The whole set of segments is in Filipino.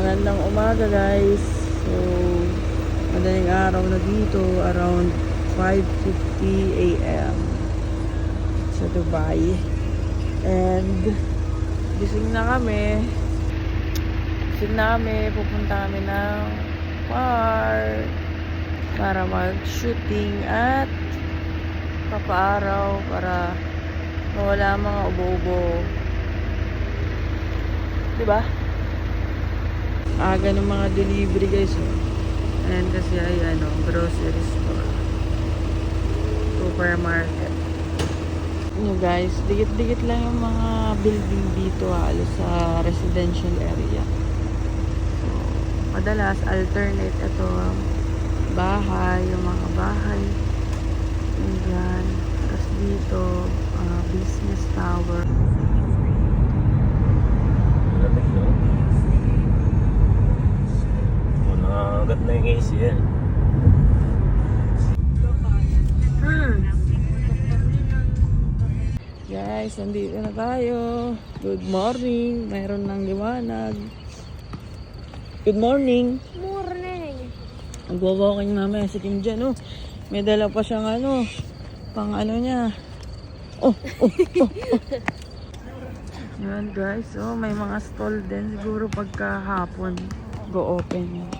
Magandang umaga guys. So, madaling araw na dito, around 5:50 AM sa Dubai. And gising na kami. Pupunta kami ng park para mag-shooting at papaaraw para mawala ang mga ubo-ubo. Diba? Aga ng mga delivery guys. And kasi ay grocery store, supermarket. Guys, dikit-dikit lang yung mga building dito halos sa residential area. So, madalas alternate ito bahay, yung mga bahay yan. Tapos dito business tower. Agad na yung AC yan. Guys, nandito na tayo. Good morning. Mayroon ng liwanag. Good morning. Morning. Nagwa-walking mamaya si Kim dyan, oh. May dala pa siyang pang niya. Oh. Yan guys, oh, may mga stall din. Siguro pagka hapon, go open yan.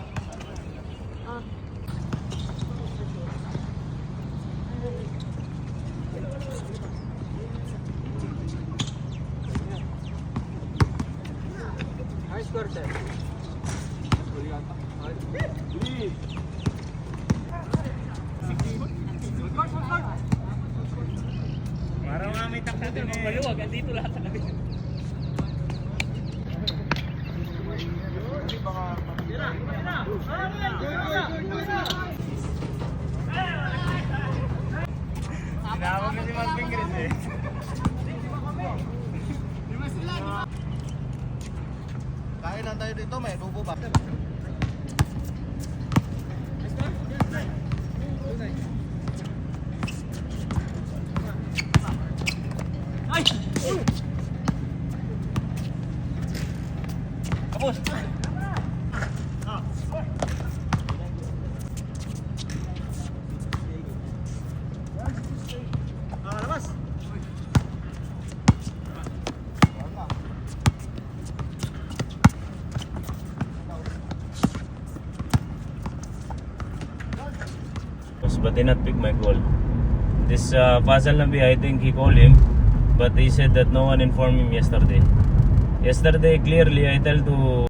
Parang nga may taksa din mga maluwag. Andito lahat talaga. Tinawag na si Mag Pingris eh. Kain lang tayo dito, may adobo ba? Ay! Kapos! Labas! But did not pick my call. This Fazal Nabi, I think he called him, but he said that no one informed him yesterday. Yesterday, clearly, I tell to